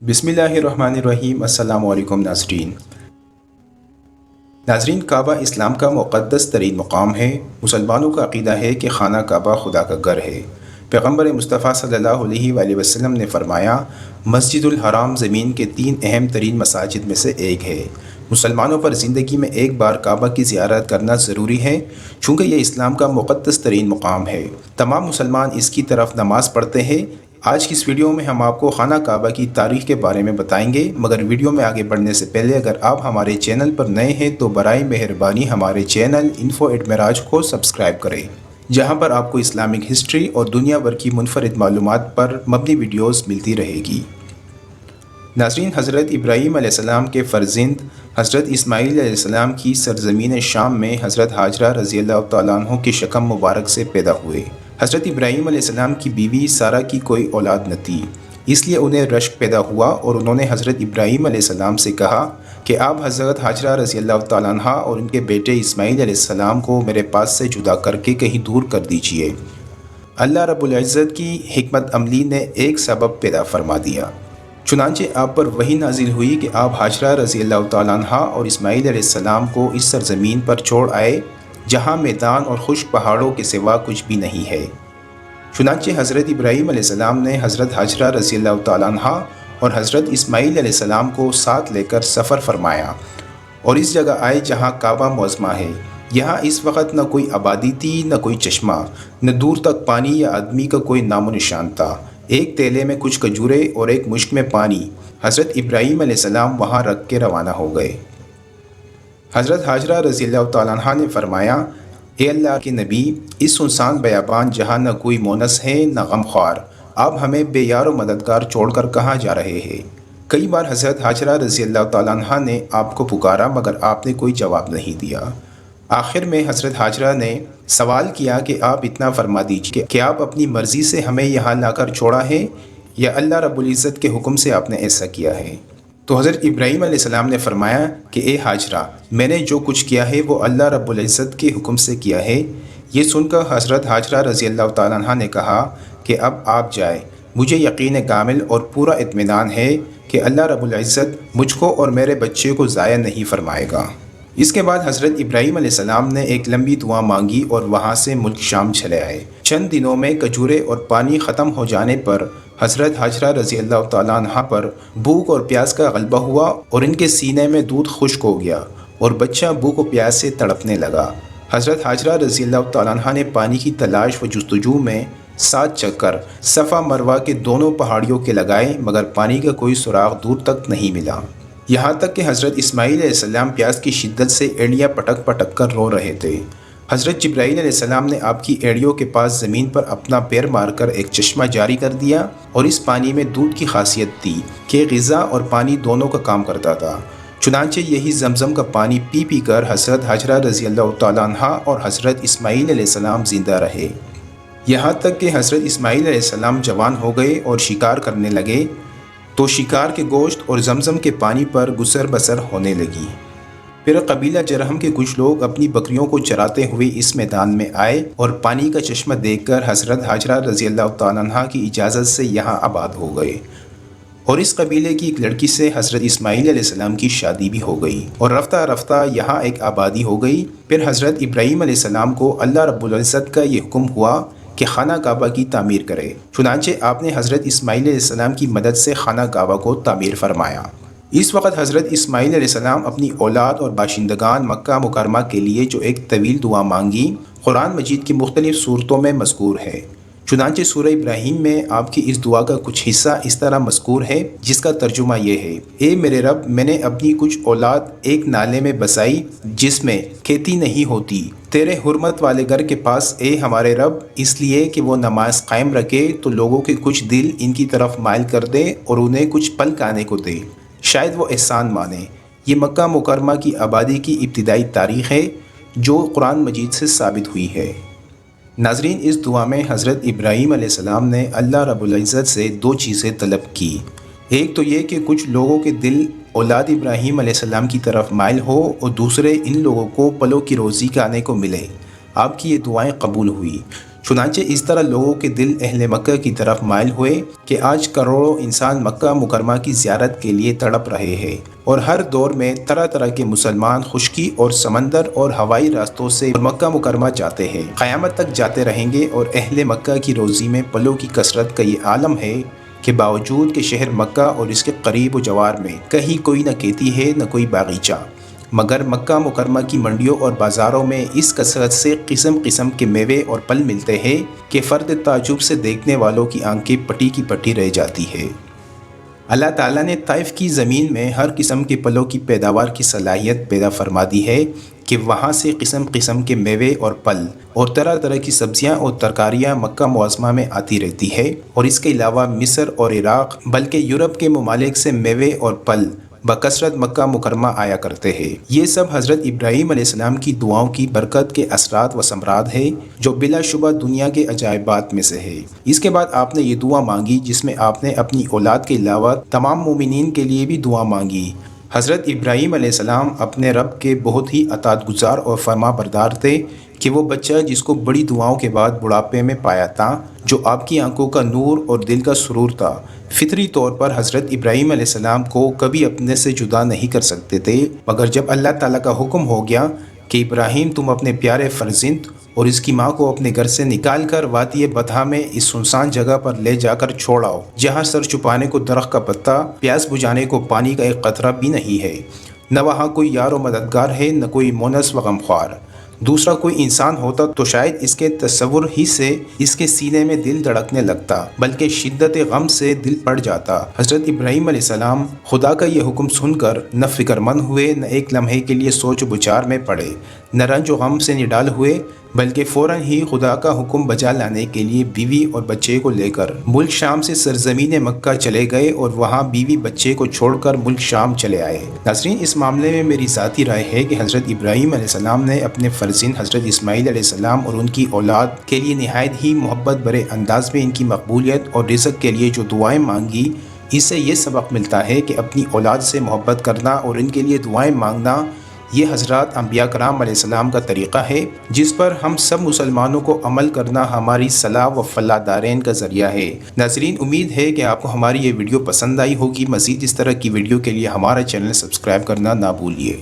बिस्मिल्लाहिर्रहमानिर्रहीम। अस्सलामु अलैकुम नाज़रीन, काबा इस्लाम का मुक़द्दस तरीन मकाम है। मुसलमानों का अक़ीदा है कि खाना काबा खुदा का घर है। पैगम्बर मुस्तफ़ा सल्लल्लाहु अलैहि वसल्लम ने फ़रमाया, मस्जिदुल हराम ज़मीन के 3 अहम तरीन मसाजिद में से एक है। मुसलमानों पर ज़िंदगी में एक बार काबा की ज़ियारत करना ज़रूरी है, चूँकि यह इस्लाम का मुक़द्दस तरीन मकाम है। तमाम मुसलमान इसकी तरफ नमाज़ पढ़ते हैं। आज की इस वीडियो में हम आपको खाना काबा की तारीख़ के बारे में बताएंगे, मगर वीडियो में आगे बढ़ने से पहले अगर आप हमारे चैनल पर नए हैं तो बराए मेहरबानी हमारे चैनल info@miraj को सब्सक्राइब करें, जहां पर आपको इस्लामिक हिस्ट्री और दुनिया भर की मुनफरिद मालूमात पर मबनी वीडियोस मिलती रहेगी। नाज़रीन, हज़रत इब्राहीम अलैहिस्सलाम के फ़र्ज़िंद हज़रत इस्माईल अलैहिस्सलाम की सरज़मीन शाम में हज़रत हाजरा रज़ियल्लाहु तआला अन्हा की शकम मुबारक से पैदा हुए। हज़रत इब्राहीम अलैहिस्सलाम की बीवी सारा की कोई औलाद न थी, इसलिए उन्हें रश्क पैदा हुआ और उन्होंने हज़रत इब्राहीम अलैहिस्सलाम से कहा कि आप हज़रत हाजरा रज़ियल्लाहु तआला अन्हा और उनके बेटे इस्माईल अलैहिस्सलाम को मेरे पास से जुदा करके कहीं दूर कर दीजिए। अल्लाह रब्बुल इज़्ज़त की हिकमत अमली ने एक सबब पैदा फरमा दिया। चुनांचे आप पर वही नाजिल हुई कि आप हाजरा रज़ियल्लाहु तआला अन्हा और इस्माईल अलैहिस्सलाम को इस सरज़मीन पर छोड़ आए जहाँ मैदान और खुश्क पहाड़ों के सिवा कुछ भी नहीं है। चुनांचे हज़रत इब्राहीम अलैहिस्सलाम ने हज़रत हाजरा रज़ियल्लाहु तआला अन्हा और हज़रत इस्माईल अलैहिस्सलाम को साथ लेकर सफ़र फरमाया और इस जगह आए जहाँ काबा मौज़मा है। यहाँ इस वक्त न कोई आबादी थी, न कोई चश्मा, न दूर तक पानी या आदमी का कोई नामो निशान था। एक तेले में कुछ खजूरें और एक मुश्क में पानी हज़रत इब्राहीम अलैहिस्सलाम वहाँ रख के रवाना हो गए। हज़रत हाजरा रज़ियल्लाहु तआला अन्हा ने फ़रमाया, ए अल्लाह के नबी, इस सुनसान बयाबान जहाँ न कोई मोनस है न गमख्वार, आप हमें बेयार व मददगार छोड़कर कहाँ जा रहे हैं। कई बार हज़रत हाजरा रज़ियल्लाहु तआला अन्हा ने आपको पुकारा, मगर आपने कोई जवाब नहीं दिया। आखिर में हज़रत हाजरा ने सवाल किया कि आप इतना फरमा दीजिए कि आप अपनी मर्ज़ी से हमें यहाँ लाकर छोड़ा है या अल्लाह रब्बुल इज़्ज़त के हुक्म से आपने ऐसा किया है। तो हज़रत इब्राहीम अलैहिस्सलाम ने फ़रमाया कि ए हाजरा, मैंने जो कुछ किया है वो अल्लाह रब्बुल इज़्ज़त के हुक्म से किया है। ये सुनकर हज़रत हाजरा रज़ियल्लाहु तआला अन्हा ने कहा कि अब आप जाए, मुझे यकीन कामिल और पूरा इत्मीनान है कि अल्लाह रब्बुल इज़्ज़त मुझको और मेरे बच्चे को ज़ाया नहीं फरमाएगा। इसके बाद हज़रत इब्राहीम अलैहिस्सलाम ने एक लंबी दुआ मांगी और वहाँ से मुल्क शाम चले आए। चंद दिनों में खजूरें और पानी ख़त्म हो जाने पर हज़रत हाजरा रज़ियल्लाहु तआला अन्हा पर भूख और प्यास का गलबा हुआ और इनके सीने में दूध खुश्क हो गया और बच्चा भूख और प्यास से तड़पने लगा। हज़रत हाजरा रज़ियल्लाहु तआला अन्हा ने पानी की तलाश व जुस्तजू में 7 चक्कर सफ़ा मरवा के दोनों पहाड़ियों के लगाए, मगर पानी का कोई सुराग दूर तक नहीं मिला। यहाँ तक कि हज़रत इस्माईल अलैहिस्सलाम प्यास की शिद्दत से एड़ियाँ पटक पटक कर रो रहे थे। हज़रत जिब्राईल अलैहिस्सलाम ने आपकी एड़ियों के पास ज़मीन पर अपना पैर मारकर एक चश्मा जारी कर दिया और इस पानी में दूध की खासियत थी कि ग़िज़ा और पानी दोनों का काम करता था। चुनांचे यही ज़मज़म का पानी पी पी कर हज़रत हाजरा रज़ियल्लाहु तआला अन्हा और हज़रत इस्माईल अलैहिस्सलाम ज़िंदा रहे। यहाँ तक कि हज़रत इस्माईल अलैहिस्सलाम जवान हो गए और शिकार करने लगे तो शिकार के गोश्त और ज़मज़म के पानी पर गुसर बसर होने लगी। फिर कबीला जरहम के कुछ लोग अपनी बकरियों को चराते हुए इस मैदान में आए और पानी का चश्मा देखकर हज़रत हाजरा रज़ियल्लाहु तआला अन्हा की इजाज़त से यहाँ आबाद हो गए और इस कबीले की एक लड़की से हज़रत इस्माईल अलैहिस्सलाम की शादी भी हो गई और रफ्ता रफ्ता यहाँ एक आबादी हो गई। फिर हज़रत इब्राहीम अलैहिस्सलाम को अल्लाह रब्बुल इज़्ज़त का ये हुक्म हुआ कि खाना काबा की तामीर करे। चुनांचे आपने हज़रत इस्माईल अलैहिस्सलाम की मदद से खाना काबा को तामीर फरमाया। इस वक्त हज़रत इस्माईल अलैहिस्सलाम अपनी औलाद और बाशिंदगान मक्का मुकरमा के लिए जो एक तवील दुआ मांगी, कुरान मजीद की मुख्तलिफ़ सूरतों में मज़कूर है। चुनांचे सूरह इब्राहीम में आपकी इस दुआ का कुछ हिस्सा इस तरह मज़कूर है, जिसका तर्जुमा ये है, ए मेरे रब, मैंने अपनी कुछ औलाद एक नाले में बसाई जिसमें खेती नहीं होती, तेरे हुर्मत वाले घर के पास ए हमारे रब, इसलिए कि वो नमाज कायम रखे तो लोगों के कुछ दिल इनकी तरफ माइल कर दे और उन्हें कुछ पल खाने को दे, शायद वो एहसान माने। ये मक्का मुकरमा की आबादी की इब्तिदाई तारीख़ है जो कुरान मजीद से साबित हुई है। नाज़रीन, इस दुआ में हज़रत इब्राहीम अलैहिस्सलाम ने अल्लाह रब्बुल इज़्ज़त से 2 चीज़ें तलब की। एक तो ये कि कुछ लोगों के दिल औलाद इब्राहीम अलैहिस्सलाम की तरफ माइल हो और दूसरे इन लोगों को पलों की रोज़ी खाने को मिले। आपकी ये दुआएं कबूल हुई। چنانچہ اس طرح لوگوں کے دل اہل مکہ کی طرف مائل ہوئے کہ آج کروڑوں انسان مکہ مکرمہ کی زیارت کے لیے تڑپ رہے ہیں، اور ہر دور میں طرح طرح کے مسلمان خشکی اور سمندر اور ہوائی راستوں سے مکہ مکرمہ جاتے ہیں، قیامت تک جاتے رہیں گے۔ اور اہل مکہ کی روزی میں پلوں کی کثرت کا یہ عالم ہے کہ باوجود کہ شہر مکہ اور اس کے قریب و جوار میں کہیں کوئی نہ کھیتی ہے نہ کوئی باغیچہ، مگر مکہ مکرمہ کی منڈیوں اور بازاروں میں اس کثرت سے قسم قسم کے میوے اور پھل ملتے ہیں کہ فرد تعجب سے دیکھنے والوں کی آنکھیں پٹی کی پٹی رہ جاتی ہے۔ اللہ تعالیٰ نے طائف کی زمین میں ہر قسم کے پھلوں کی پیداوار کی صلاحیت پیدا فرما دی ہے کہ وہاں سے قسم قسم کے میوے اور پھل اور طرح طرح کی سبزیاں اور ترکاریاں مکہ معظمہ میں آتی رہتی ہے، اور اس کے علاوہ مصر اور عراق بلکہ یورپ کے ممالک سے میوے اور پھل بکثرت مکہ مکرمہ آیا کرتے ہیں۔ یہ سب حضرت ابراہیم علیہ السلام کی دعاؤں کی برکت کے اثرات و ثمرات ہے جو بلا شبہ دنیا کے عجائبات میں سے ہے۔ اس کے بعد آپ نے یہ دعا مانگی جس میں آپ نے اپنی اولاد کے علاوہ تمام مومنین کے لیے بھی دعا مانگی۔ حضرت ابراہیم علیہ السلام اپنے رب کے بہت ہی اطاعت گزار اور فرما بردار تھے کہ وہ بچہ جس کو بڑی دعاؤں کے بعد بڑھاپے میں پایا تھا، جو آپ کی آنکھوں کا نور اور دل کا سرور تھا، فطری طور پر حضرت ابراہیم علیہ السلام کو کبھی اپنے سے جدا نہیں کر سکتے تھے، مگر جب اللہ تعالیٰ کا حکم ہو گیا کہ ابراہیم تم اپنے پیارے فرزند اور اس کی ماں کو اپنے گھر سے نکال کر وادی بطحا میں اس سنسان جگہ پر لے جا کر چھوڑاؤ جہاں سر چھپانے کو درخت کا پتا، پیاس بجھانے کو پانی کا ایک قطرہ بھی نہیں ہے، نہ وہاں کوئی یار و مددگار ہے نہ کوئی مونس و غمخوار، دوسرا کوئی انسان ہوتا تو شاید اس کے تصور ہی سے اس کے سینے میں دل دھڑکنے لگتا، بلکہ شدت غم سے دل پڑ جاتا۔ حضرت ابراہیم علیہ السلام خدا کا یہ حکم سن کر نہ فکر مند ہوئے، نہ ایک لمحے کے لیے سوچ و بچار میں پڑے، نہ رنج و غم سے نڈال ہوئے، بلکہ فوراً ہی خدا کا حکم بجا لانے کے لیے بیوی اور بچے کو لے کر ملک شام سے سرزمین مکہ چلے گئے اور وہاں بیوی بچے کو چھوڑ کر ملک شام چلے آئے۔ ناظرین، اس معاملے میں میری ذاتی رائے ہے کہ حضرت ابراہیم علیہ السلام نے اپنے فرزند حضرت اسماعیل علیہ السلام اور ان کی اولاد کے لیے نہایت ہی محبت بھرے انداز میں ان کی مقبولیت اور رزق کے لیے جو دعائیں مانگی، اس سے یہ سبق ملتا ہے کہ اپنی اولاد سے محبت کرنا اور ان کے لیے دعائیں مانگنا یہ حضرات انبیاء کرام علیہ السلام کا طریقہ ہے، جس پر ہم سب مسلمانوں کو عمل کرنا ہماری صلاح و فلاح دارین کا ذریعہ ہے۔ ناظرین، امید ہے کہ آپ کو ہماری یہ ویڈیو پسند آئی ہوگی۔ مزید اس طرح کی ویڈیو کے لیے ہمارا چینل سبسکرائب کرنا نہ بھولیے۔